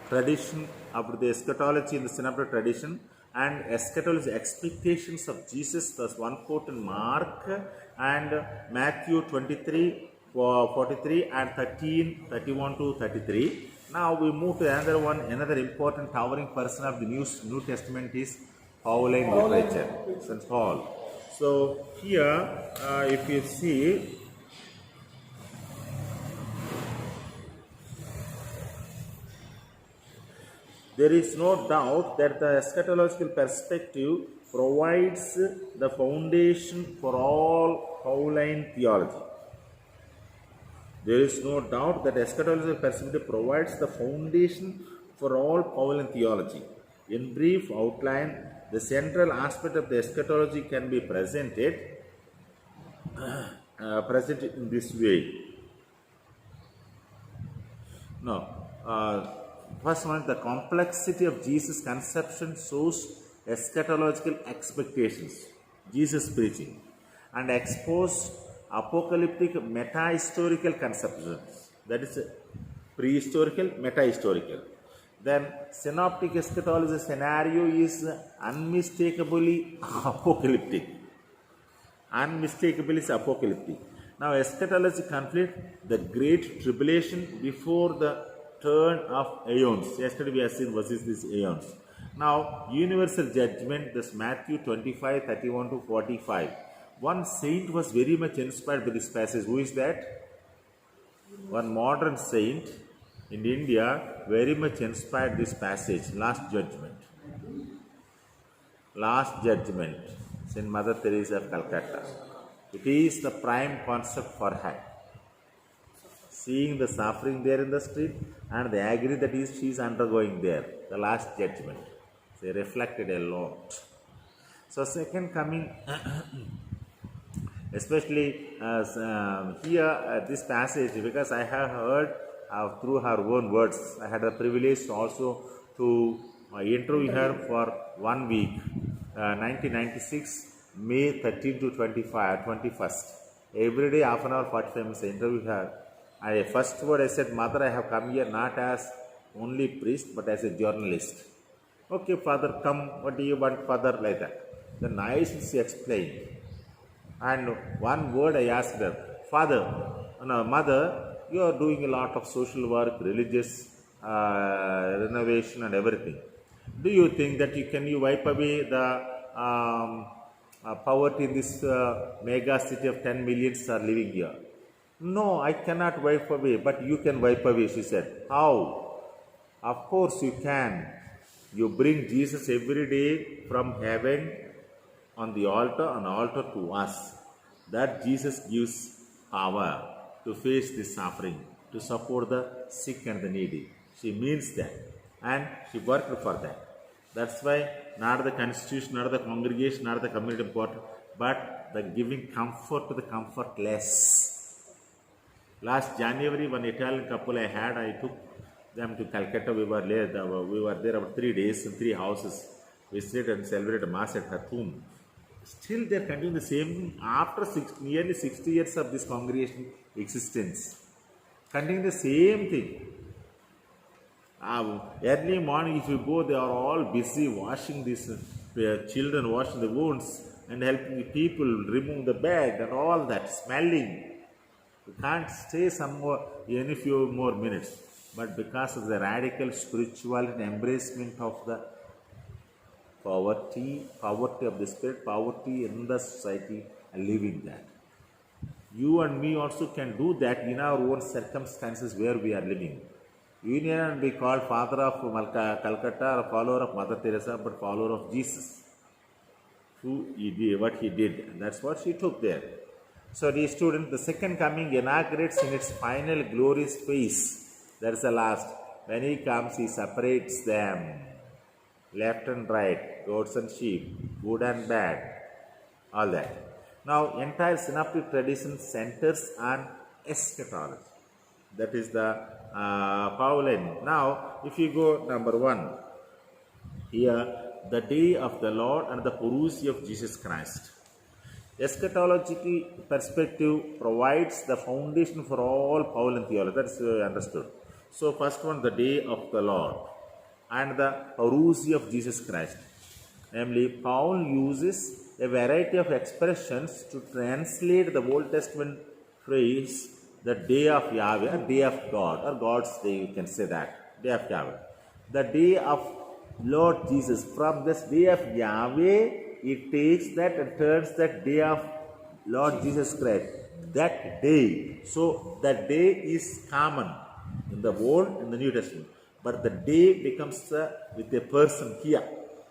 tradition about the eschatology in the synoptic tradition, and eschatology expectations of Jesus, thus one quote in Mark and Matthew 23 43 and 13 31 to 33. Now we move to another one. Another important towering person of the New Testament is Pauline literature, St. Paul. So here if you see, there is no doubt that the eschatological perspective provides the foundation for all Pauline theology. There is no doubt that eschatological perspective provides the foundation for all Pauline theology. In brief outline, the central aspect of the eschatology can be presented in this way. First one, the complexity of Jesus' conception shows eschatological expectations, Jesus preaching, and expose apocalyptic meta-historical conceptions, that is pre-historical, meta-historical. Then synoptic eschatology scenario is unmistakably apocalyptic. Unmistakably is apocalyptic. Now eschatology conflict the great tribulation before the turn of aeons. Yesterday we have seen what is this aeons. Now universal judgment, this Matthew 25 31 to 45. One saint was very much inspired by this passage. Who is that? One modern saint in India very much inspired this passage. Last Judgment. Last Judgment. Saint Mother Teresa of Calcutta. It is the prime concept for her. Seeing the suffering there in the street and the agony that she is undergoing there. The Last Judgment. They reflected a lot. So second coming, especially here this passage, because I have heard through her own words. I had the privilege also to interview her for 1 week, 1996, May 13 to 21st. Every day, half an hour, 45 minutes, I interview her. First word I said, Mother, I have come here not as only priest, but as a journalist. Okay, Father, come. What do you want, Father? Like that. Then nicely she explained. And one word I asked her, Mother, you are doing a lot of social work, religious renovation and everything. Do you think that can you wipe away the poverty in this mega city of 10 millions are living here? No, I cannot wipe away, but you can wipe away, she said. How? Of course you can. You bring Jesus every day from heaven on the altar, an altar to us. That Jesus gives power to face this suffering, to support the sick and the needy. She means that. And she worked for that. That's why not the constitution, not the congregation, not the community important, but the giving comfort to the comfortless. Last January, one Italian couple I took them to Calcutta. We were there about 3 days in 3 houses. We stayed and celebrated Mass at her tomb. Still they are continuing the same after nearly 60 years of this congregation existence. Continuing the same thing. Early morning, if you go, they are all busy washing these children, washing the wounds and helping the people remove the bed and all that, smelling. You can't stay any few more minutes. But because of the radical spirituality and embracement of the poverty of the spirit, poverty in the society, and living that. You and me also can do that in our own circumstances where we are living. You need not be called father of Calcutta or follower of Mother Teresa, but follower of Jesus. What he did, and that's what she took there. So, dear student, the second coming inaugurates in its final glorious phase. That is the last. When he comes, he separates them. Left and right, goats and sheep, good and bad, all that. Now, entire synoptic tradition centers on eschatology. That is the Pauline. Now, if you go number 1, here, the day of the Lord and the parousia of Jesus Christ. Eschatological perspective provides the foundation for all Pauline theology. That's understood. So first one, the day of the Lord and the parousia of Jesus Christ. Namely, Paul uses a variety of expressions to translate the Old Testament phrase, the day of Yahweh, or day of God, or God's day, you can say that, day of Yahweh. The day of Lord Jesus. From this day of Yahweh, it takes that and turns that day of Lord Jesus Christ. That day. So, that day is common in the Old and the New Testament. But the day becomes with a person here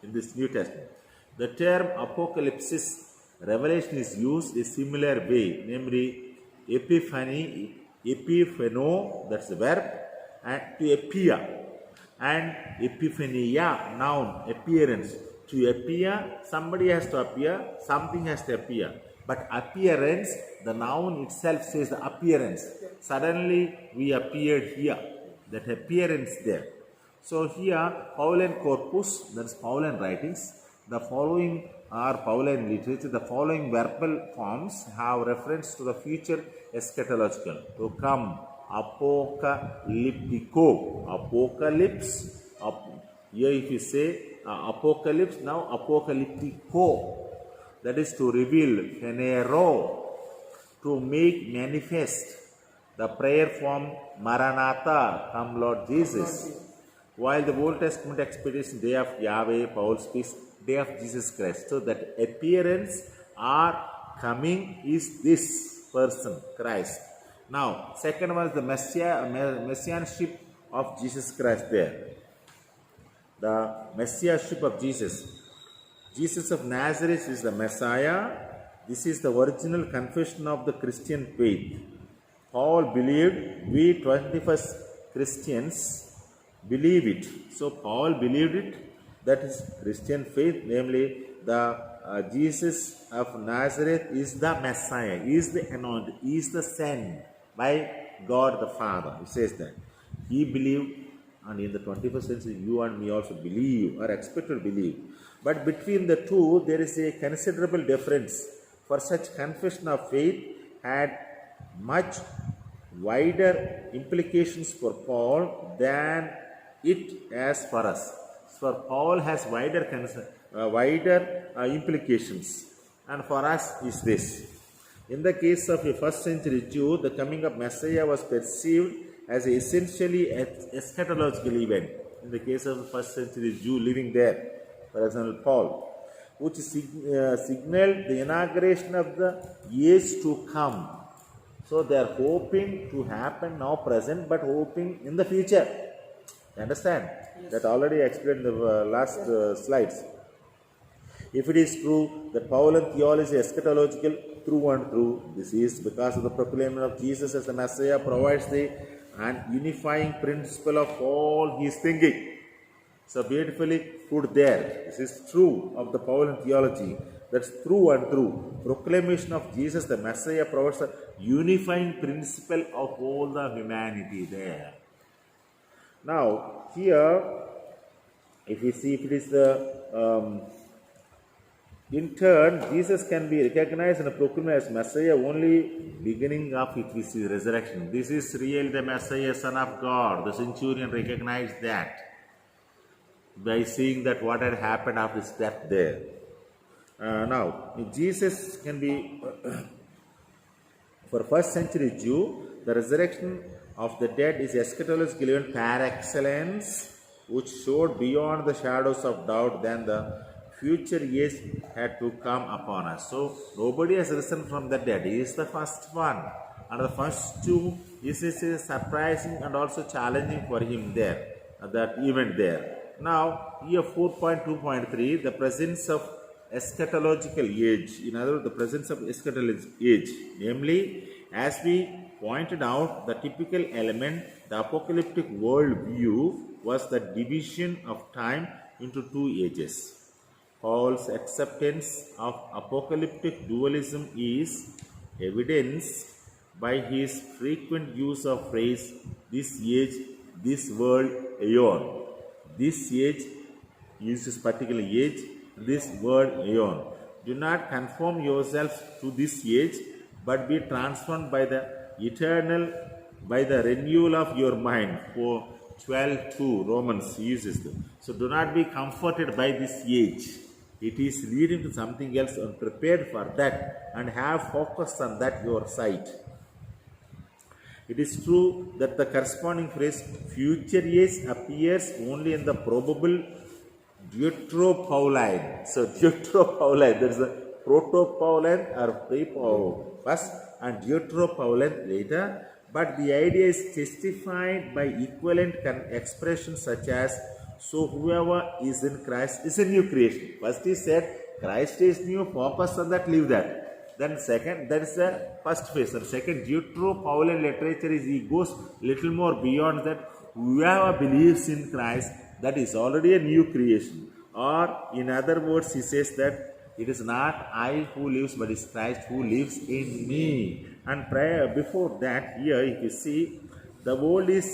in this New Testament. The term apocalypse, revelation, is used a similar way, namely epiphany, epipheno, that's the verb, and to appear, and epiphania, noun, appearance. To appear, somebody has to appear, something has to appear. But appearance, the noun itself says the appearance. Suddenly we appeared here. That appearance there. So here, Pauline corpus, that is Pauline writings. The following are Pauline literature. The following verbal forms have reference to the future eschatological. To come, apocalyptico, apocalypse. Here if you say apocalypse, now apocalyptico. That is to reveal, phenero, to make manifest. The prayer form Maranatha, come Lord Jesus. While the Old Testament expectation day of Yahweh, Paul speaks day of Jesus Christ. So that appearance or coming is this person, Christ. Now, second one is the messianship of Jesus Christ there. The messianship of Jesus. Jesus of Nazareth is the Messiah. This is the original confession of the Christian faith. Paul believed, we 21st Christians believe it. So Paul believed it, that is Christian faith, namely the Jesus of Nazareth is the Messiah, is the anointed, is the sent by God the Father. He says that. He believed, and in the 21st century you and me also believe or expect to believe. But between the two there is a considerable difference. For such confession of faith had much wider implications for Paul than it has for us. For Paul has wider implications, and for us is this. In the case of a first century Jew, the coming of Messiah was perceived as essentially an eschatological event. In the case of a first century Jew living there, for example Paul, which signaled the inauguration of the age to come. So they are hoping to happen now present, but hoping in the future. You understand? Yes. That already explained in the last slides. If it is true that Pauline theology is eschatological through and through, this is because of the proclamation of Jesus as the Messiah provides the unifying principle of all his thinking. So beautifully put there. This is true of the Pauline theology. That's through and through. Proclamation of Jesus the Messiah provides the unifying principle of all the humanity there. Now, here, if we see if it is the, in turn, Jesus can be recognized and proclaimed as Messiah only beginning of it, we see resurrection. This is really the Messiah, Son of God. The centurion recognized that by seeing that what had happened after his death there. Now, Jesus can be, for first century Jew, the resurrection of the dead is eschatological event par excellence, which showed beyond the shadows of doubt than the future age had to come upon us. So, nobody has risen from the dead. He is the first one. And the first two is surprising and also challenging for him there, that event there. Now, here 4.2.3, the presence of eschatological age. In other words, the presence of eschatological age. Namely, as we pointed out, the typical element, the apocalyptic world view, was the division of time into two ages. Paul's acceptance of apocalyptic dualism is evidenced by his frequent use of phrase, this age, this world, aeon. This age uses particular age, this word aeon. Do not conform yourselves to this age, but be transformed by the eternal by the renewal of your mind. For 12:2 Romans uses this. So do not be comforted by this age. It is leading to something else, and prepared for that and have focus on that your sight. It is true that the corresponding phrase future age appears only in the probable Deuteropauline. So Deuteropauline, there is a Proto-Pauline or first and Deuteropauline later, but the idea is testified by equivalent expressions such as, so whoever is in Christ is a new creation. First he said Christ is new, focus on that, leave that. Then second, that is the first phase. And second, Deuteropauline literature is, he goes little more beyond that. Whoever believes in Christ, that is already a new creation. Or in other words, he says that it is not I who lives, but it is Christ who lives in me. And before that, here if you see, the world is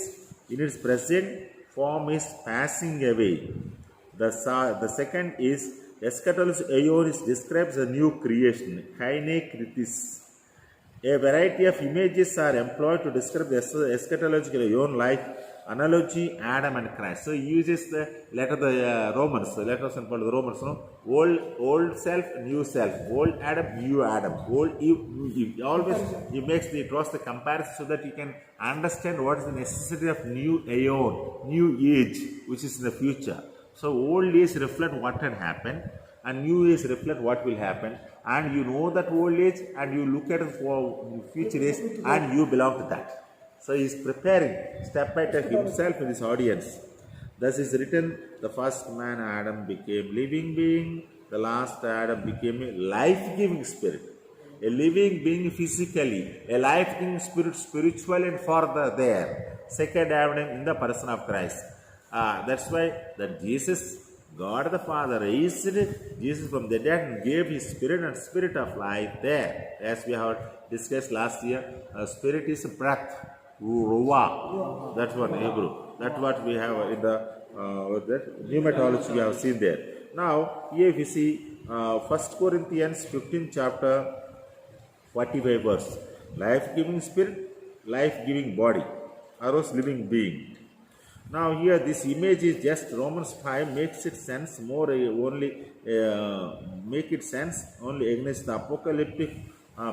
in its present form is passing away. The second is eschatology aeon is describes a new creation, kaine kritis. A variety of images are employed to describe the eschatological aeon, like analogy, Adam and Christ. So he uses the letter the Romans, the letters and the Romans, no? Old self, new self, old Adam, new Adam, old Eve, new Eve. Always he draws the comparison so that you can understand what is the necessity of new aeon, new age, which is in the future. So old age reflect what had happened, and new age reflect what will happen, and you know that old age, and you look at it for future age, and you belong to that. So he is preparing step by step himself in this audience. Thus is written, the first man Adam became living being, the last Adam became a life-giving spirit. A living being physically, a life-giving spirit spiritually and further there. Second Adam in the person of Christ. That's why that Jesus, God the Father, raised Jesus from the dead and gave his spirit and spirit of life there. As we have discussed last year, spirit is a breath. Ruah. That's what Hebrew. That's what we have in the pneumatology we have seen there. Now, here if you see 1 Corinthians 15 chapter 45 verse. Life-giving spirit, life-giving body, or else living being. Now here this image is just Romans 5 makes it sense more only make it sense only against the apocalyptic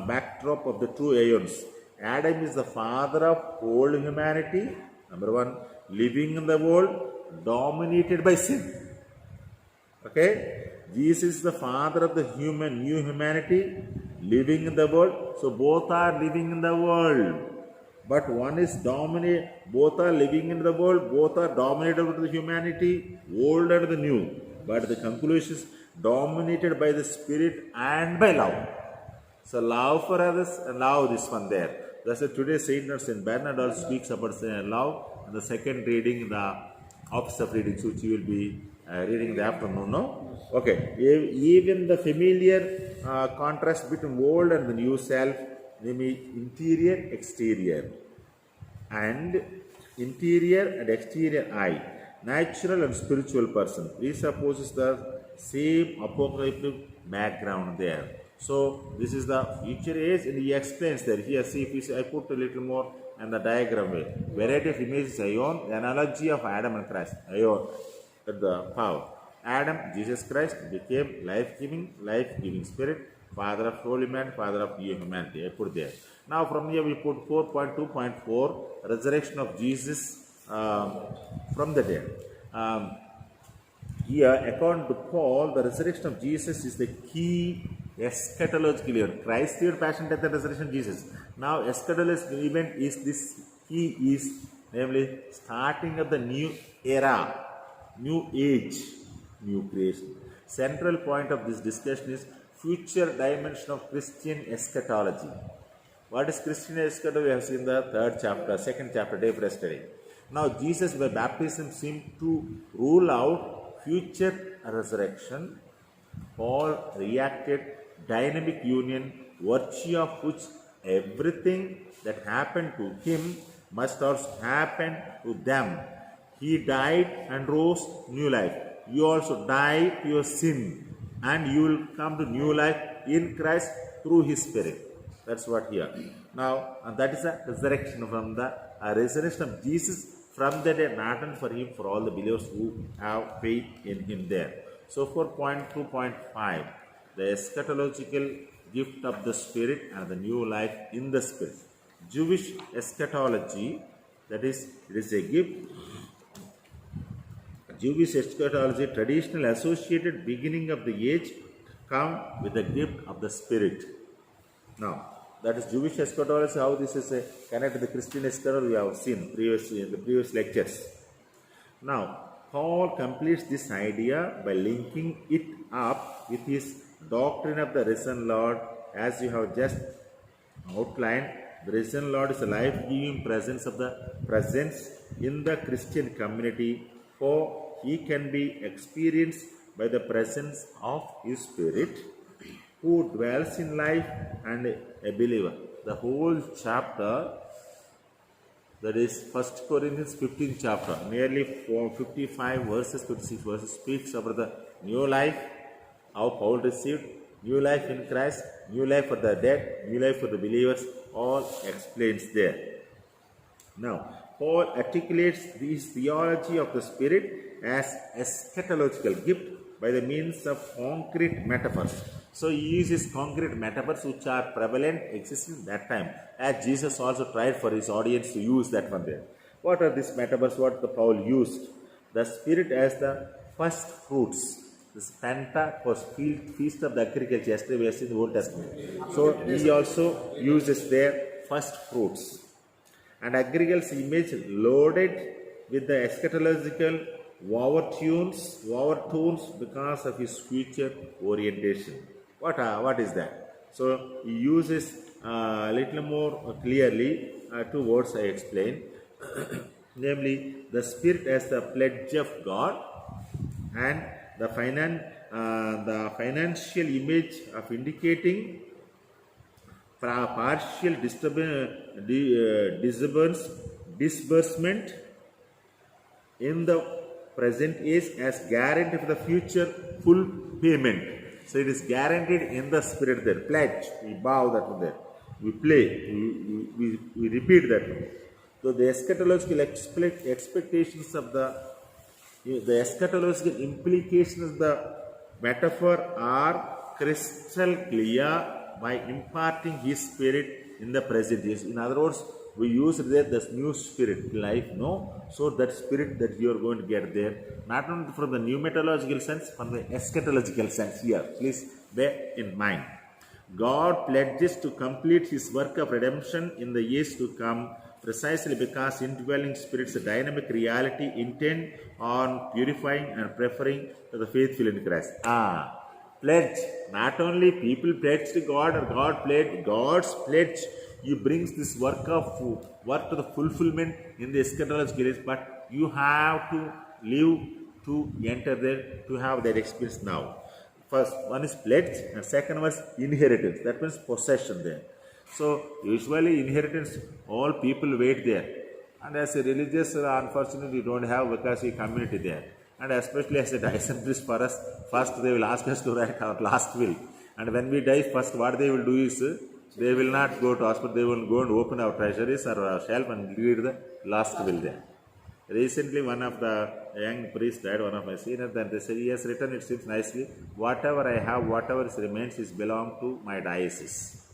backdrop of the two aeons. Adam is the father of old humanity, number one, living in the world, dominated by sin. Okay? Jesus is the father of the new humanity, living in the world. So both are living in the world. But one is dominate, both are living in the world, both are dominated by the humanity, old and the new. But the conclusion is dominated by the spirit and by love. So love for others and love this one there. That's why today St. Bernard also speaks about love. And the second reading, the office of readings, which you will be reading in the afternoon, no? Okay. Even the familiar contrast between old and the new self, namely interior, exterior, and interior and exterior I, natural and spiritual person, presupposes the same apocalyptic background there. So this is the future age, and he explains that here. See, if you see, I put a little more and the diagram way. Variety of images, Ion, the analogy of Adam and Christ. Ion, the power. Adam, Jesus Christ, became life-giving spirit, father of holy man, father of humanity. I put there. Now from here we put 4.2.4, resurrection of Jesus from the dead. Here, according to Paul, the resurrection of Jesus is the key eschatological event. Christ lived, passion, death, and resurrection of Jesus. Now, eschatological event is this key is namely starting of the new era, new age, new creation. Central point of this discussion is future dimension of Christian eschatology. What is Christian eschatology? We have seen the second chapter, day for yesterday. Now, Jesus by baptism seemed to rule out future resurrection. Paul reacted dynamic union, virtue of which everything that happened to him must also happen to them. He died and rose new life. You also die to your sin, and you will come to new life in Christ through his Spirit. That's what here. Now, and that is a resurrection from the resurrection of Jesus from the dead, not only for him, for all the believers who have faith in him there. So for point 2.5, the eschatological gift of the Spirit and the new life in the Spirit. Jewish eschatology, that is, it is a gift. Jewish eschatology, traditional associated beginning of the age, come with the gift of the Spirit. Now, that is Jewish eschatology. How this is connected to the Christian eschatology, we have seen in the previous lectures. Now, Paul completes this idea by linking it up with his doctrine of the risen Lord, as you have just outlined. The risen Lord is a life-giving presence in the Christian community, for he can be experienced by the presence of his Spirit, who dwells in life and a believer. The whole chapter, that is 1 Corinthians 15 chapter, nearly 55 verses, 56 verses, speaks about the new life, how Paul received, new life in Christ, new life for the dead, new life for the believers, all explains there. Now, Paul articulates this theology of the Spirit as eschatological gift by the means of concrete metaphors. So he uses concrete metaphors which are prevalent, existing that time, as Jesus also tried for his audience to use that one there. What are these metaphors? What the Paul used? The Spirit as the first fruits. This Pentecost feast of the agriculture, yesterday we have seen the Old Testament. So he also uses their first fruits. And agriculture's image loaded with the eschatological overtones because of his future orientation. What is that? So he uses a little more clearly two words I explain, namely the Spirit as the pledge of God, and the financial image of indicating partial disbursement in the present age as guarantee for the future full payment. So it is guaranteed in the Spirit there. Pledge, we bow that one there. We play, we repeat that one. So the eschatological expectations of the eschatological implications of the metaphor are crystal clear by imparting his Spirit in the present age. In other words, we use there the new Spirit life, no? So that Spirit that you are going to get there, not only from the pneumatological sense, from the eschatological sense here. Please bear in mind. God pledges to complete his work of redemption in the years to come, precisely because indwelling Spirit's dynamic reality intent on purifying and preferring to the faithful in Christ. Pledge. Not only people pledge to God or God pledge, God's pledge. He brings this work to the fulfillment in the eschatological age, but you have to live to enter there, to have that experience now. First one is pledge, and second was inheritance. That means possession there. So usually inheritance, all people wait there. And as a religious, unfortunately, we don't have because we community there. And especially as a Dyson priest for us, first they will ask us to write our last will. And when we die, first what they will do is, they will not go to hospital, they will go and open our treasuries or our shelf and read the last will there. Recently, one of the young priests died, one of my seniors, and they said, he has written, it seems nicely, whatever I have, whatever remains is belong to my diocese.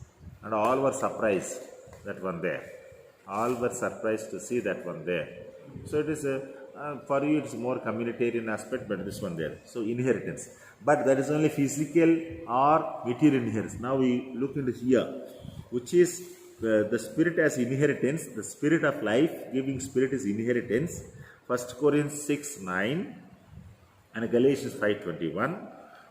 And all were surprised, that one there. All were surprised to see that one there. So it is, for you it is more communitarian aspect, but this one there. So inheritance. But that is only physical or material inheritance. Now we look into here, which is the Spirit as inheritance. The Spirit of life giving Spirit is inheritance. 1 Corinthians 6:9 and Galatians 5:21,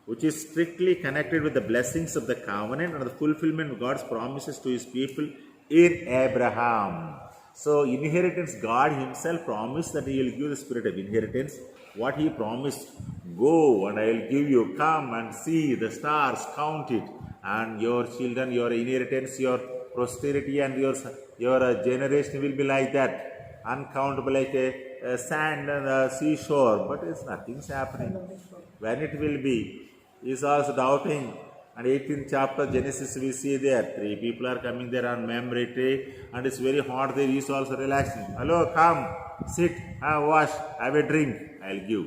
which is strictly connected with the blessings of the covenant and the fulfillment of God's promises to his people in Abraham. So inheritance, God himself promised that he will give the Spirit of inheritance. What he promised, go and I will give you, come and see the stars, count it, and your children, your inheritance, your posterity and your generation will be like that, uncountable like a sand on the seashore, but it's nothing's happening. When it will be, he is also doubting, And 18th chapter Genesis we see there, 3 people are coming there on memory tree and it's very hot there. He is also relaxing. Hello, come, sit, wash, have a drink, I'll give.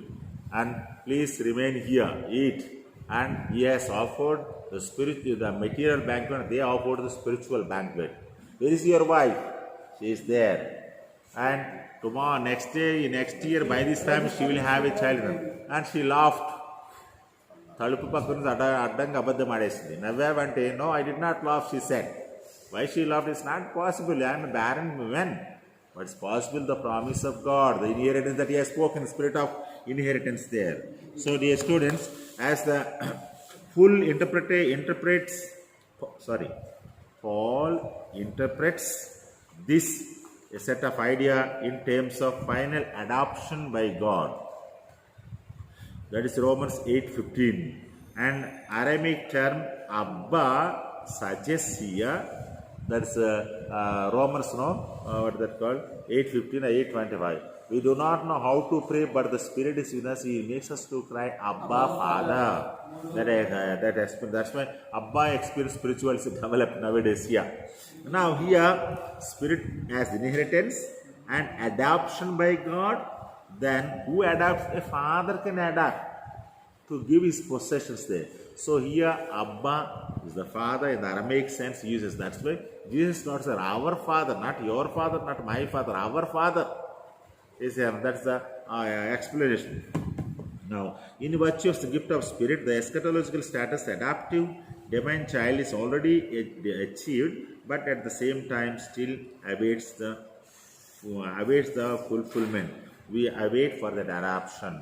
And please remain here, eat. And he has offered the material banquet, they offered the spiritual banquet. Where is your wife? She is there. And tomorrow, next year, by this time, she will have a child. And she laughed. తలుపు పక్క నుంచి అడ్డంగా అబద్ధం ఆడేసింది. నవ్వావంటే, no, I did not laugh, she said. Why she laughed? It's not possible. I am a barren woman. But it's possible, the promise of God, the inheritance that he has spoken, the spirit of inheritance there. So, dear students, as the Paul interprets this a set of idea in terms of final adoption by God. That is Romans 8:15. And Aramaic term Abba suggests here, that's Romans, what is that called? 8:15 or 8:25. We do not know how to pray, but the Spirit is with us. He makes us to cry, Abba, Father. That's why Abba experience spirituality developed nowadays here. Now here, Spirit as inheritance and adoption by God. Then who adopts? A father can adopt to give his possessions there. So here Abba is the father in the Aramaic sense he uses. That's why Jesus not said our father, not your father, not my father, our father. That's the explanation. Now, in virtue of the gift of Spirit, the eschatological status, adoptive divine child is already achieved, but at the same time still awaits the fulfillment. We await for that adoption.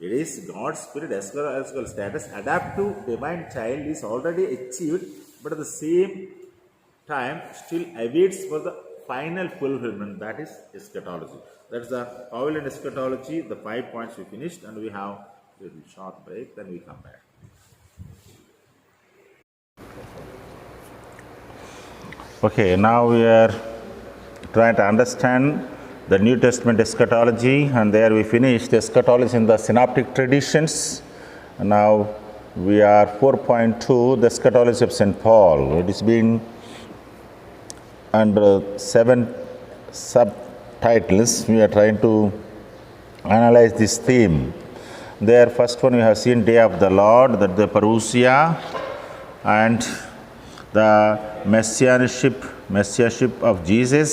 It is God's Spirit, eschatological status, adaptive divine child is already achieved, but at the same time still awaits for the final fulfillment. That is eschatology. That's the Pauline eschatology, the 5 points we finished, and we have a little short break, then we come back. Okay, now we are trying to understand the New Testament eschatology, and there we finished eschatology in the synoptic traditions. Now we are 4.2, the eschatology of St. Paul. It has been under 7 subtitles. We are trying to analyze this theme. There, first one we have seen Day of the Lord, that the parousia, and the messiahship of Jesus,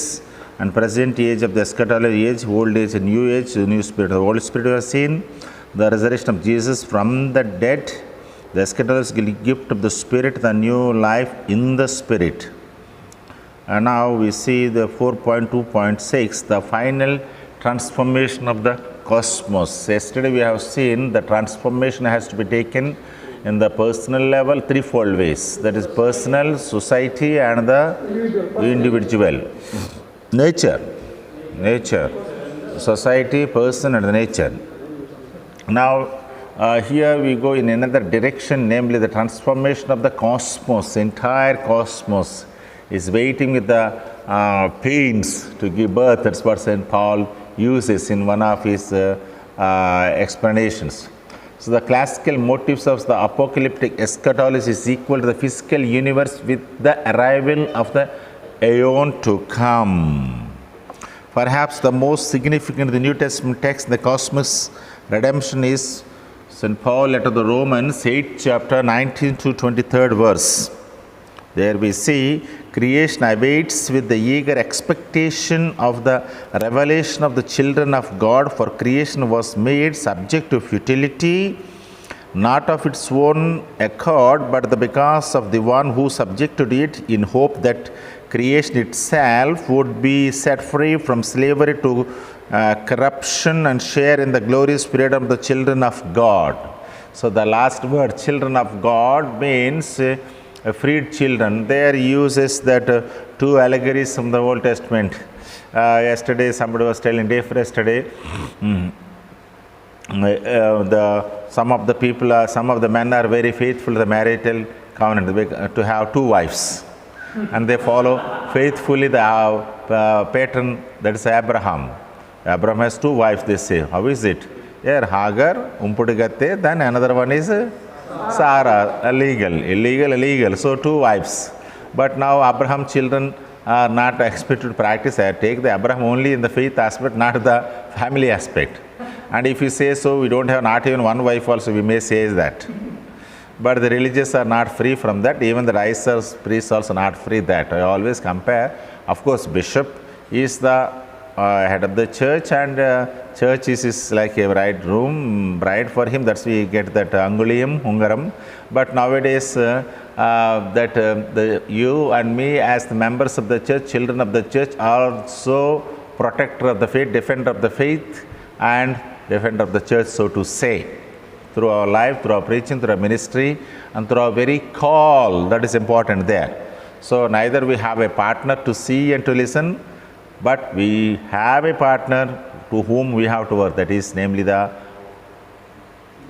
and present age of the eschatology age, old age and new age, the new spirit. The Holy Spirit we have seen, the resurrection of Jesus from the dead, the eschatological gift of the Spirit, the new life in the Spirit. And now we see the 4.2.6, the final transformation of the cosmos. Yesterday we have seen the transformation has to be taken in the personal level, threefold ways. That is personal, society, and the individual. Nature, society, person, and the nature. Now, here we go in another direction, namely the transformation of the cosmos. Entire cosmos is waiting with the pains to give birth. That's what St. Paul uses in one of his explanations. So the classical motives of the apocalyptic eschatology is equal to the physical universe with the arrival of the aeon to come. Perhaps the most significant of the New Testament text, the cosmos redemption, is St. Paul letter to the Romans, 8th chapter, 19 to 23rd verse. There we see creation awaits with the eager expectation of the revelation of the children of God, for creation was made subject to futility, not of its own accord, but because of the one who subjected it, in hope that creation itself would be set free from slavery to corruption and share in the glorious freedom of the children of God. So the last word, children of God, means freed children. There uses that two allegories from the Old Testament. Yesterday somebody was telling, day for yesterday, some of the people, some of the men are very faithful to the marital covenant to have 2 wives. And they follow faithfully the pattern, that is Abraham. Abraham has 2 wives, they say. How is it? Here, Hagar, Umpudigatte, then another one is Sarah, illegal. So 2 wives. But now Abraham children are not expected to practice. I take the Abraham only in the faith aspect, not the family aspect. And if you say so, we don't have not even 1 wife also, we may say that. But the religious are not free from that. Even the diocese priests also not free that. I always compare. Of course, bishop is the head of the church, and church is like a bride for him. That's we get that Angulium, Hungaram. But nowadays, you and me as the members of the church, children of the church, are also protector of the faith, defender of the faith, and defender of the church, so to say. Through our life, through our preaching, through our ministry, and through our very call, that is important there. So neither we have a partner to see and to listen, but we have a partner to whom we have to work, that is namely the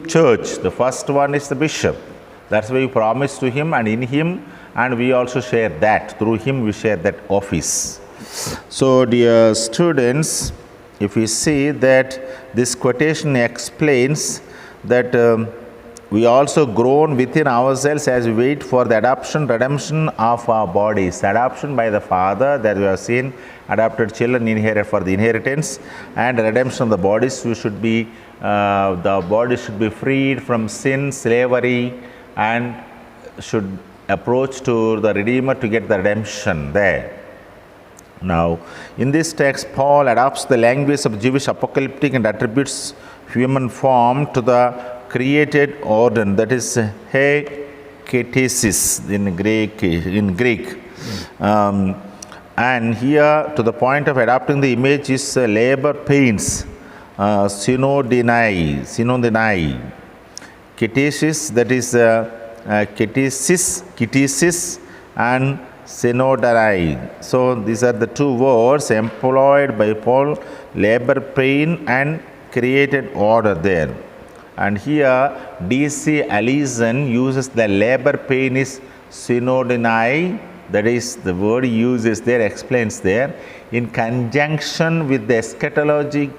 church. The first one is the bishop. That's why we promise to him and in him, and we also share that. Through him we share that office. So dear students, if we see that this quotation explains that we also groan within ourselves as we wait for the adoption, redemption of our bodies. Adoption by the Father, that we have seen, adopted children inherit for the inheritance, and redemption of the bodies. We should be, the body should be freed from sin, slavery, and should approach to the Redeemer to get the redemption there. Now, in this text, Paul adopts the language of Jewish apocalyptic and attributes human form to the created order, that is heketesis in Greek. And here, to the point of adopting the image is labor pains, synodinai, ketesis, that is ketesis and synodinai. So these are the 2 words employed by Paul, labor pain and created order there. And here D.C. Allison uses the labor pain is synodinai, that is the word he uses there, explains there, in conjunction with the eschatological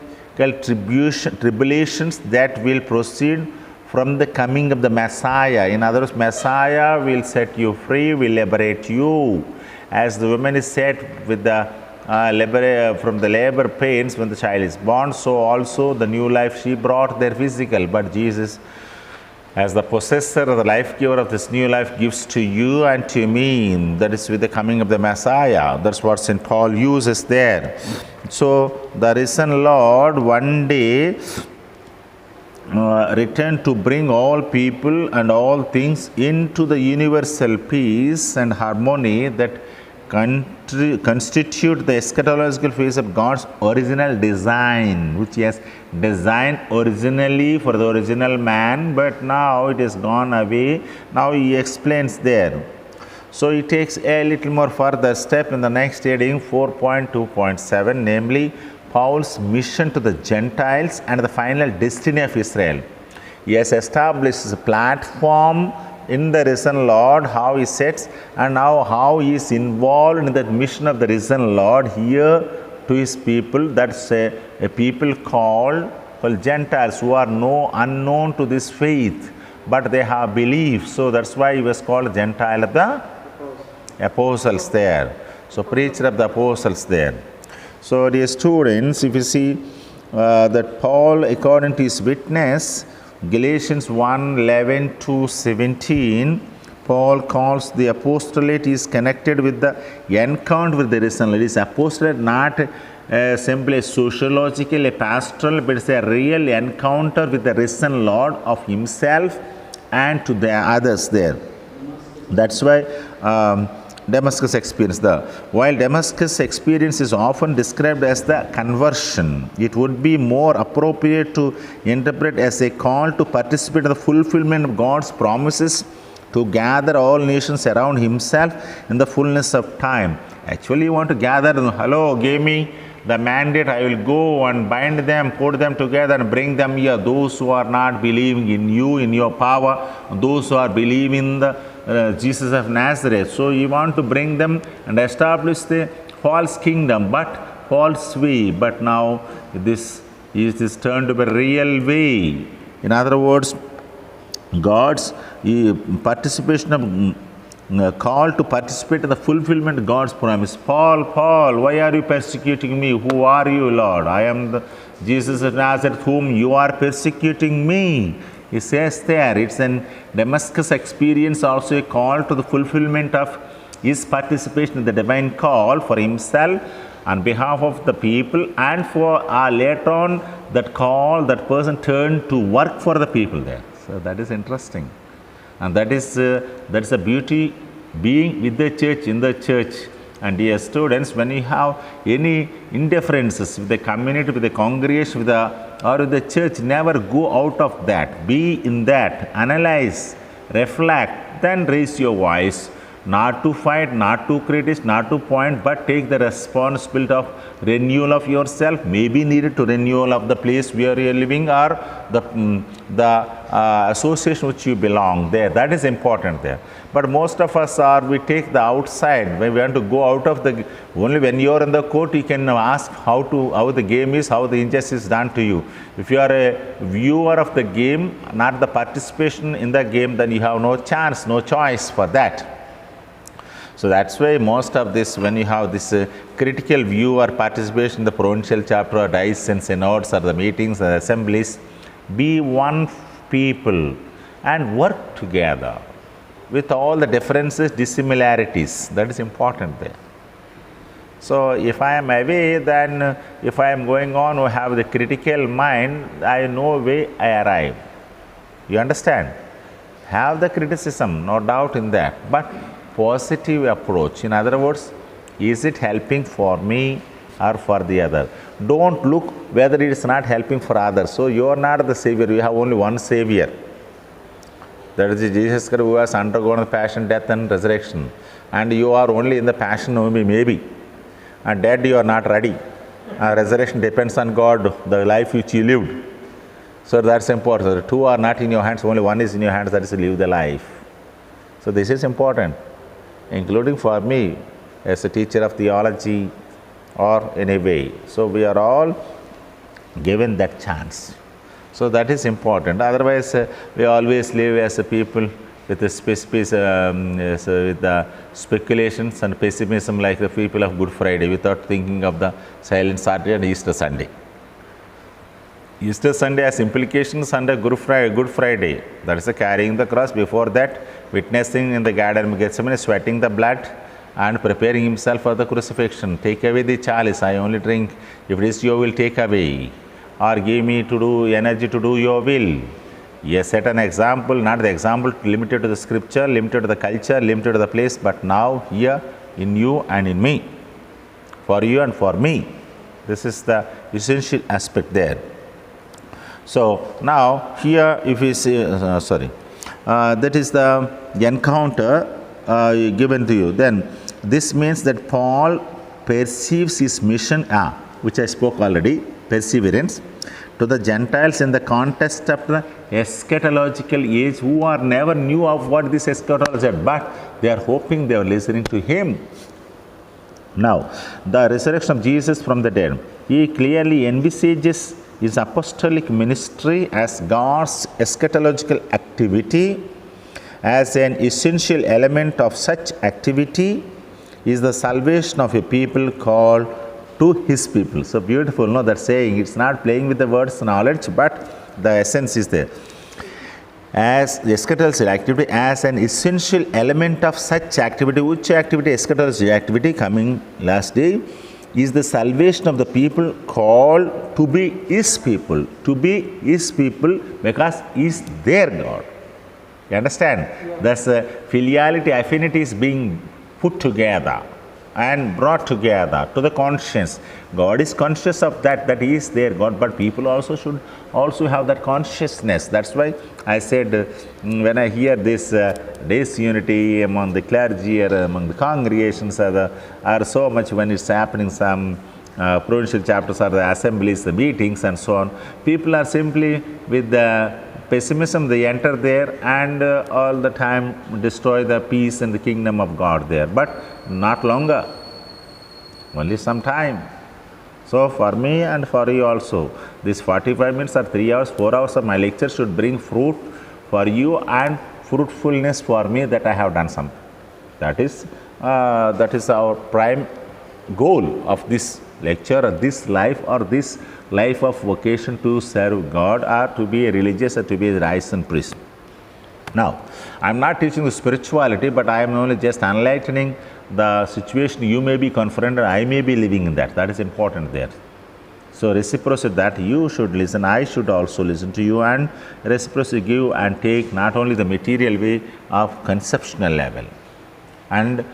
tribulations that will proceed from the coming of the Messiah. In other words, Messiah will set you free, will liberate you. As the woman is set with the from the labor pains when the child is born, so also the new life she brought their physical. But Jesus, as the possessor or the life giver of this new life, gives to you and to me. That is with the coming of the Messiah. That's what St. Paul uses there. So the risen Lord one day returned to bring all people and all things into the universal peace and harmony that constitute the eschatological phase of God's original design, which He has designed originally for the original man, but now it has gone away. Now He explains there. So He takes a little more further step in the next heading 4.2.7, namely Paul's mission to the Gentiles and the final destiny of Israel. He has established a platform in the risen Lord, how He sets, and now how He is involved in that mission of the risen Lord here to His people. That's a people called Gentiles, who are unknown to this faith, but they have belief. So that's why He was called Gentile of the apostles there. So preacher of the apostles there. So dear students, if you see that Paul, according to his witness, Galatians 1:11-17, Paul calls the apostolate is connected with the encounter with the risen Lord. It is apostolate not simply a sociological, a pastoral, but it's a real encounter with the risen Lord of Himself and to the others there. That's why Damascus experience. While Damascus experience is often described as the conversion, it would be more appropriate to interpret as a call to participate in the fulfillment of God's promises to gather all nations around Himself in the fullness of time. Actually, you want to gather, hello, give me the mandate, I will go and bind them, put them together and bring them here. Those who are not believing in you, in your power, those who are believing in the Jesus of Nazareth. So you want to bring them and establish the false kingdom, but false way. But now this is turned to a real way. In other words, God's participation of call to participate in the fulfillment of God's promise. Paul, Paul, why are you persecuting me? Who are you, Lord? I am the Jesus of Nazareth, whom you are persecuting me. He says there, it's an Damascus experience, also a call to the fulfillment of his participation in the divine call for himself on behalf of the people, and for later on that call, that person turned to work for the people there. So that is interesting. And that is a beauty being with the church, in the church. And dear students, when you have any indifferences with the community, with the congregation, with the church, never go out of that. Be in that. Analyze, reflect, then raise your voice. Not to fight, not to criticize, not to point, but take the responsibility of renewal of yourself, maybe needed to renewal of the place where you are living, or the association which you belong there. That is important there. But most of us we take the outside. When we want to go out of the, only when you are in the court, you can ask how the game is, how the injustice is done to you. If you are a viewer of the game, not the participation in the game, then you have no chance, no choice for that. So that's why most of this, when you have this critical view or participation in the provincial chapter or dice and synods or the meetings or assemblies, be one people and work together with all the differences, dissimilarities. That is important there. So if I am away, then if I am going on or have the critical mind, I know way I arrive. You understand? Have the criticism, no doubt in that. But positive approach. In other words, is it helping for me or for the other? Don't look whether it is not helping for others. So you are not the Savior, you have only one Savior. That is Jesus Christ, who has undergone the passion, death and resurrection. And you are only in the passion only, maybe. And dead you are not ready. Resurrection depends on God, the life which you lived. So that's important. The two are not in your hands, only one is in your hands, that is to live the life. So this is important, including for me as a teacher of theology or in a way. So we are all given that chance. So that is important. Otherwise, we always live as a people with the with the speculations and pessimism like the people of Good Friday, without thinking of the Silent Saturday and Easter Sunday. Easter Sunday has implications under Good Friday. That is carrying the cross. Before that, witnessing in the Garden of Gethsemane, sweating the blood and preparing himself for the crucifixion. Take away the chalice, I only drink. If it is your will, take away. Or give me to do energy to do your will. Yes, set an example, not the example limited to the scripture, limited to the culture, limited to the place, but now here in you and in me. For you and for me. This is the essential aspect there. So now here if we say, that is the encounter given to you. Then this means that Paul perceives his mission, which I spoke already, perseverance, to the Gentiles in the context of the eschatological age, who are never knew of what this eschatology is, but they are hoping, they are listening to him. Now, the resurrection of Jesus from the dead, he clearly envisages his apostolic ministry as God's eschatological activity. As an essential element of such activity is the salvation of a people called to his people. So beautiful, no, that saying. It's not playing with the words knowledge, but the essence is there. As the eschatological activity, as an essential element of such activity. Which activity? Eschatological activity, coming last day, is the salvation of the people called to be his people. To be his people because he is their God. You understand? Yeah. Thus filiality, affinity is being put together and brought together to the conscience. God is conscious of that he is their God, but people also should also have that consciousness. That's why I said when I hear this days unity among the clergy or among the congregations are so much when it's happening, some provincial chapters or the assemblies, the meetings and so on, people are simply with the pessimism, they enter there and all the time destroy the peace and the kingdom of God there. But not longer, only some time. So for me and for you also, this 45 minutes or 3 hours, 4 hours of my lecture should bring fruit for you and fruitfulness for me that I have done something. That is our prime goal of this lecture, or this life, or this life of vocation to serve God, or to be a religious, or to be a righteous priest. Now, I am not teaching the spirituality, but I am only just enlightening the situation you may be confronted, I may be living in that. That is important there. So reciprocity, that you should listen, I should also listen to you, and reciprocity give and take, not only the material way of conceptual level and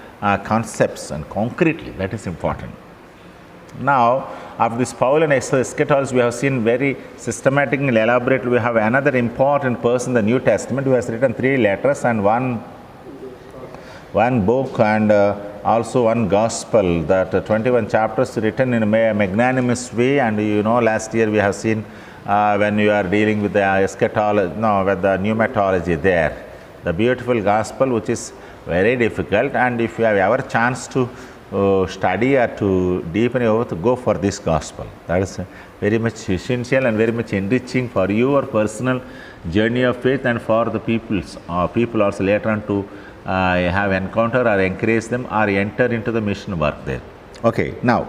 concepts and concretely, that is important. Now, of this Paul and eschatology, we have seen very systematic and elaborate. We have another important person in the New Testament who has written 3 letters and one book, and also one gospel, that 21 chapters written in a magnanimous way. And last year we have seen when you are dealing with the eschatology, with the pneumatology there, the beautiful gospel, which is very difficult, and if you have ever chance to study or to deepen your to go for this gospel. That is very much essential and very much enriching for your personal journey of faith, and for the people also later on to have encounter or encourage them or enter into the mission work there. Okay, now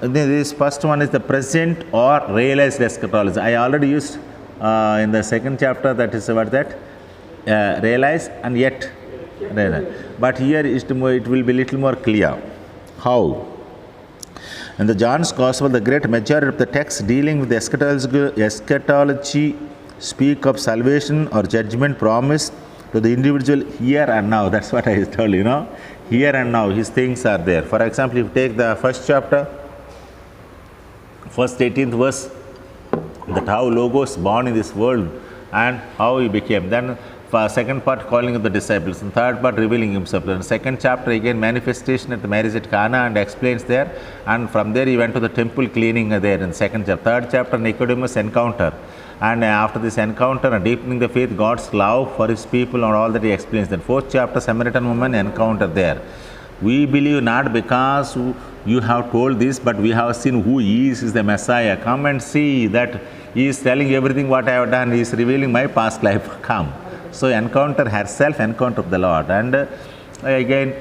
this first one is the present or realized eschatology. I already used in the second chapter, that is what that realize and yet realize. But here it will be little more clear. How? In the John's Gospel, the great majority of the text dealing with eschatology speak of salvation or judgment promised to the individual here and now. That's what I told you, here and now, his things are there. For example, if you take the first chapter, first 18th verse, that how Logos born in this world and how he became. Then second part, calling of the disciples, and third part, revealing himself. Then second chapter, again manifestation at the marriage at Cana, and explains there, and from there he went to the temple cleaning there in second chapter. Third chapter, Nicodemus encounter, and after this encounter and deepening the faith, God's love for his people and all that he explains. Then fourth chapter, Samaritan woman encounter there. We believe not because you have told this, but we have seen who he is the Messiah. Come and see that he is telling everything what I have done. He is revealing my past life. Come. So encounter herself, encounter of the Lord. And again,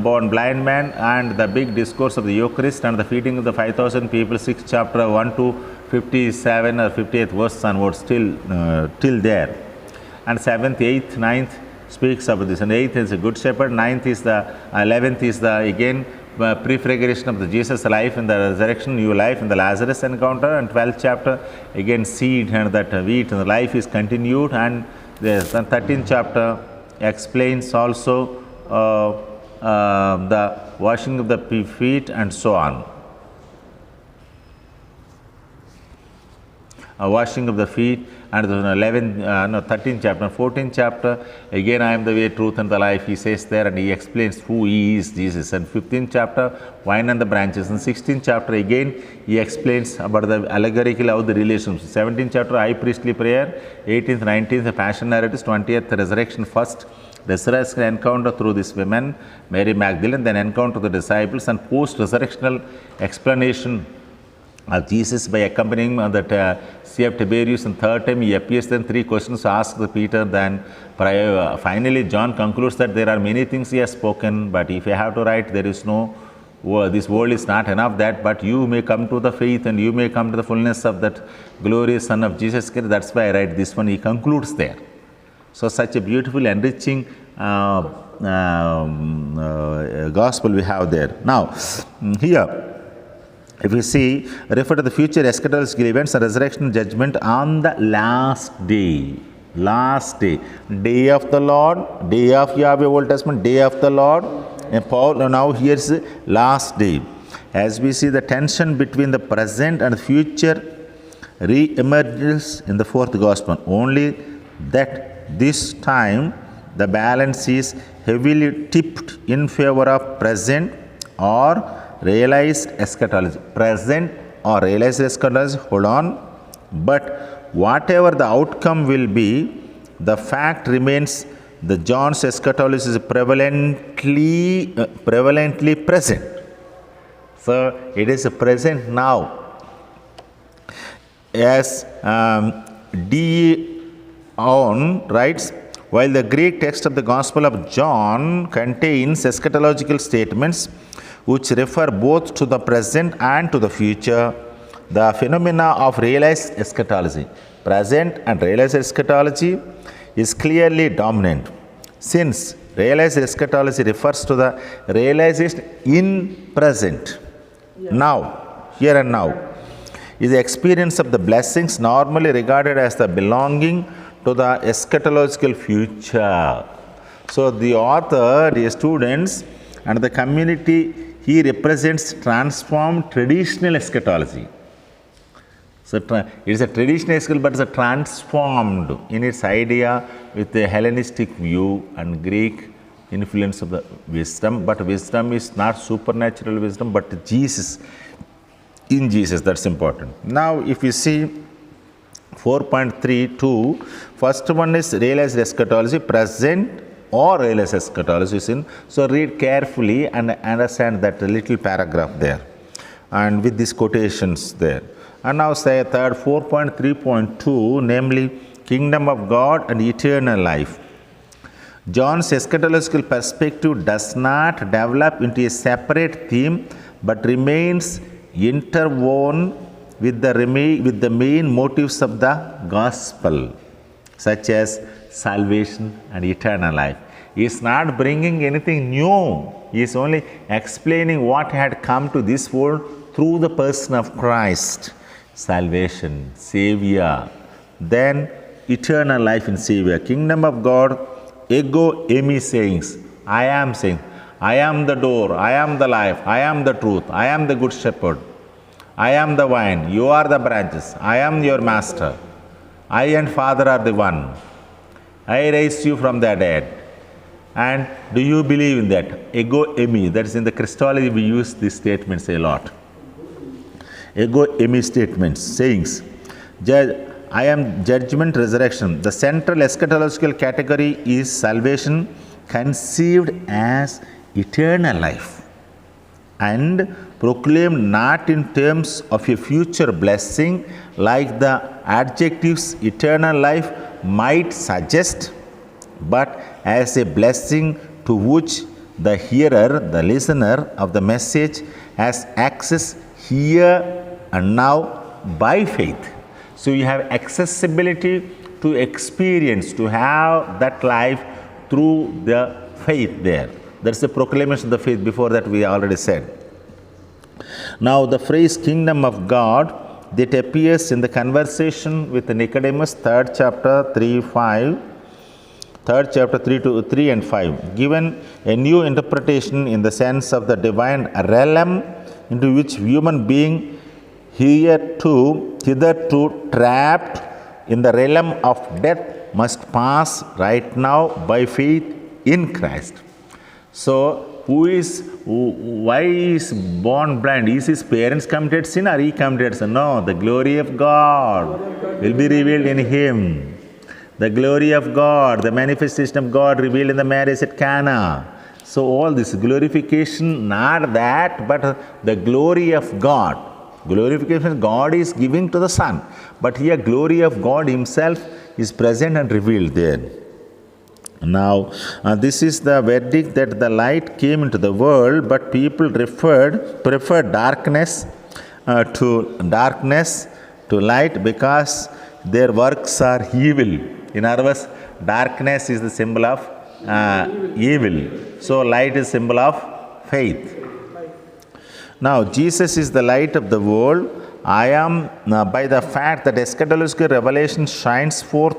born blind man, and the big discourse of the Eucharist and the feeding of the 5,000 people, 6th chapter 1 to 57 or 58th verse onwards, till there. And 7th, 8th, 9th speaks about this. And 8th is a good shepherd, 9th is the 11th is the again prefiguration of the Jesus life in the resurrection, new life in the Lazarus encounter. And 12th chapter again seed and that wheat and the life is continued. And the 13th chapter explains also the washing of the feet and so on. Washing of the feet, and the 13th chapter, 14th chapter, again I am the way, truth and the life, he says there, and he explains who he is, Jesus. And 15th chapter, wine and the branches. And 16th chapter, again he explains about the allegorical of the relations. 17th chapter, high priestly prayer. 18th, 19th, the passion narratives. 20th, resurrection first. Resurrection encounter through this women, Mary Magdalene, then encounter the disciples, and post-resurrectional explanation of Jesus by accompanying that Sea of Tiberias, and third time he appears, then 3 questions asked the Peter. Then finally John concludes that there are many things he has spoken, but if you have to write, there is no, this world is not enough that, but you may come to the faith and you may come to the fullness of that glorious Son of Jesus Christ. That's why I write this one. He concludes there. So such a beautiful, enriching gospel we have there. Now, here, if you see, refer to the future eschatological events and resurrection judgment on the last day. Last day. Day of the Lord, day of Yahweh, Old Testament, day of the Lord. And Paul, now here's the last day. As we see, the tension between the present and future re-emerges in the fourth gospel. Only that this time the balance is heavily tipped in favor of present or realized eschatology. Present or realized eschatology, hold on. But whatever the outcome will be, the fact remains the John's eschatology is prevalently present. So it is present now. As on writes, while the Greek text of the Gospel of John contains eschatological statements which refer both to the present and to the future, the phenomena of realized eschatology, present and realized eschatology, is clearly dominant, since realized eschatology refers to the realization in present, now, here and now, is the experience of the blessings normally regarded as the belonging to the eschatological future. So the author, the students, and the community, he represents transformed traditional eschatology. So it is a traditional eschatology, but it's a transformed in its idea with the Hellenistic view and Greek influence of the wisdom. But wisdom is not supernatural wisdom, but Jesus. In Jesus, that's important. Now, if you see 4.32, first one is realized eschatology, present or realized eschatology sin. So read carefully and understand that little paragraph there, and with these quotations there. And now say third, 4.3.2, namely kingdom of God and eternal life. John's eschatological perspective does not develop into a separate theme, but remains interwoven with the main motives of the gospel, such as salvation and eternal life. He is not bringing anything new. He is only explaining what had come to this world through the person of Christ. Salvation, Savior, then eternal life in Savior. Kingdom of God, ego eimi sayings. I am saying, I am the door, I am the life, I am the truth, I am the good shepherd, I am the vine, you are the branches, I am your master, I and Father are the one, I raised you from the dead. And do you believe in that? Ego eimi, that is in the Christology we use these statements a lot. Ego eimi statements, sayings. I am judgment, resurrection. The central eschatological category is salvation conceived as eternal life and proclaimed not in terms of a future blessing like the adjectives eternal life might suggest, but as a blessing to which the hearer, the listener of the message has access here and now by faith. So you have accessibility to experience, to have that life through the faith there. That's the proclamation of the faith. Before that we already said. Now the phrase kingdom of God that appears in the conversation with Nicodemus, 3rd chapter 3 and 5, given a new interpretation in the sense of the divine realm into which human being hitherto trapped in the realm of death must pass right now by faith in Christ. So, why is born blind? Is his parents committed sin or he committed sin? No, the glory of God will be revealed in him. The glory of God, the manifestation of God revealed in the marriage at Cana. So all this glorification, not that, but the glory of God. Glorification God is giving to the Son. But here glory of God himself is present and revealed there. Now, this is the verdict that the light came into the world, but people preferred darkness to light because their works are evil. In other words, darkness is the symbol of evil. So light is symbol of faith. Now, Jesus is the light of the world. I am, by the fact that eschatological revelation shines forth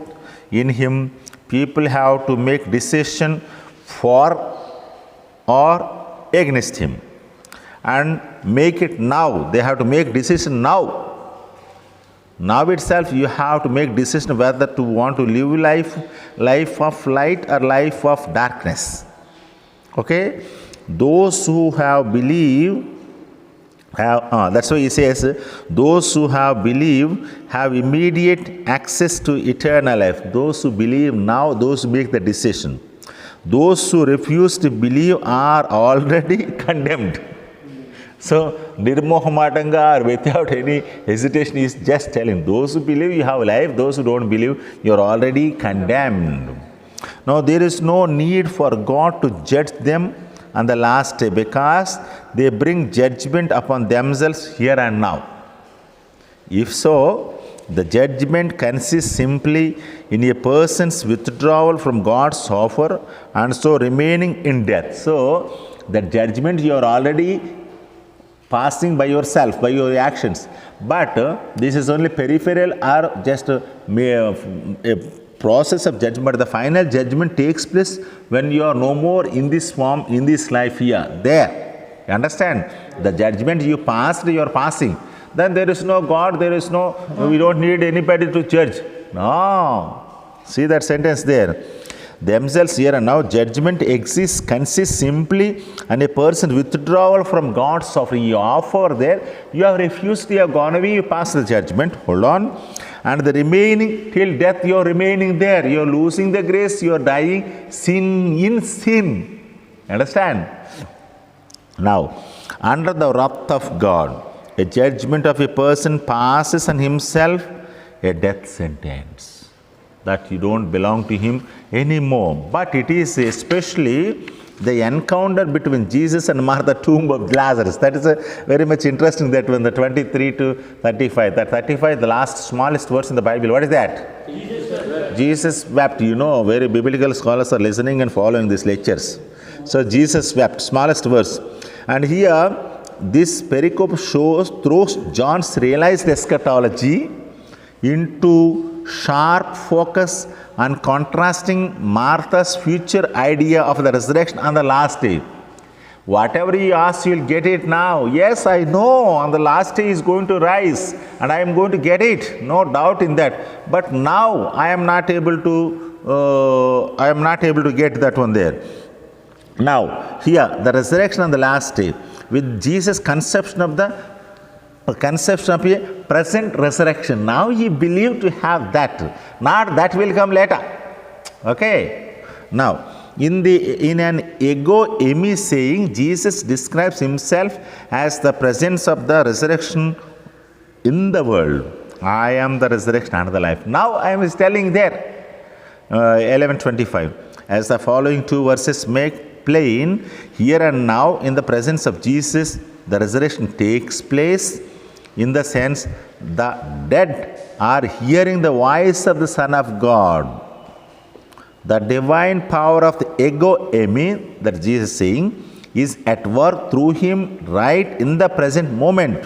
in him, people have to make decision for or against him. And make it now. They have to make decision now. Now itself you have to make decision whether to want to live life of light or life of darkness. Okay? Those who have believed that's why he says, those who have believed have immediate access to eternal life. Those who believe now, those who make the decision. Those who refuse to believe are already condemned. So, nirmohamatanga or without any hesitation, he is just telling those who believe you have life, those who don't believe you are already condemned. Now, there is no need for God to judge them on the last day because they bring judgment upon themselves here and now. If so, the judgment consists simply in a person's withdrawal from God's offer and so remaining in death. So, the judgment you are already passing by yourself, by your actions. But this is only peripheral or just a process of judgment. But the final judgment takes place when you are no more in this form, in this life here. There. You understand? The judgment you passed, you are passing. Then there is no God, there is no, we don't need anybody to judge. No. See that sentence there. Themselves here and now, judgment consists simply in a person's withdrawal from God's offer. You offer there, you have refused, you have gone away, you pass the judgment. Hold on. And the remaining, till death, you are remaining there. You are losing the grace, you are dying in sin. Understand? Now, under the wrath of God, a judgment of a person passes on himself a death sentence. That you don't belong to him anymore. But it is especially the encounter between Jesus and Martha, tomb of Lazarus. That is very much interesting, that when the 23 to 35. That 35, the last smallest verse in the Bible. What is that? Jesus wept. You know, very biblical scholars are listening and following these lectures. So Jesus wept, smallest verse. And here, this pericope throws John's realized eschatology into sharp focus on contrasting Martha's future idea of the resurrection on the last day. Whatever you ask, you will get it now. Yes, I know on the last day he is going to rise and I am going to get it. No doubt in that. But now I am not able to get that one there. Now, here, the resurrection on the last day, with Jesus' conception of a present resurrection. Now he believed to have that. Not that will come later. Okay. Now, in an ego eimi saying, Jesus describes himself as the presence of the resurrection in the world. I am the resurrection and the life. Now I am telling there, 11:25. As the following two verses make plain, here and now in the presence of Jesus, the resurrection takes place. In the sense, the dead are hearing the voice of the Son of God. The divine power of the ego eimi, that Jesus is saying, is at work through him right in the present moment.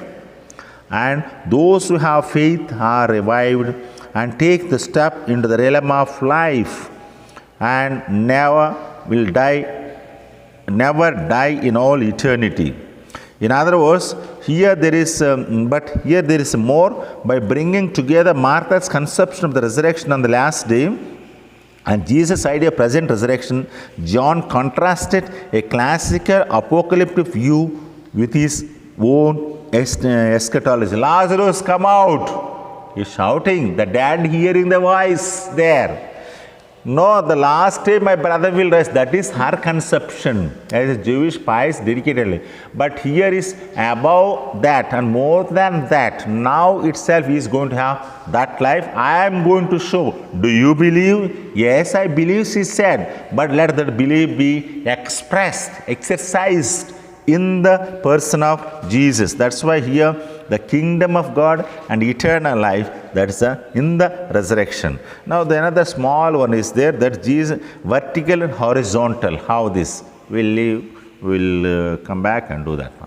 And those who have faith are revived and take the step into the realm of life and never die in all eternity. In other words, here there is more. By bringing together Martha's conception of the resurrection on the last day and Jesus' idea of present resurrection, John contrasted a classical apocalyptic view with his own eschatology. Lazarus, come out! He's shouting, the dead hearing the voice there. No, the last day my brother will rise. That is her conception as a Jewish pious dedicatedly. But here is above that and more than that. Now itself he is going to have that life. I am going to show. Do you believe? Yes, I believe, she said. But let that belief be expressed, exercised in the person of Jesus. That's why here the kingdom of God and eternal life, that's in the resurrection. Now the another small one is there, that Jesus, vertical and horizontal. How this will come back and do that one.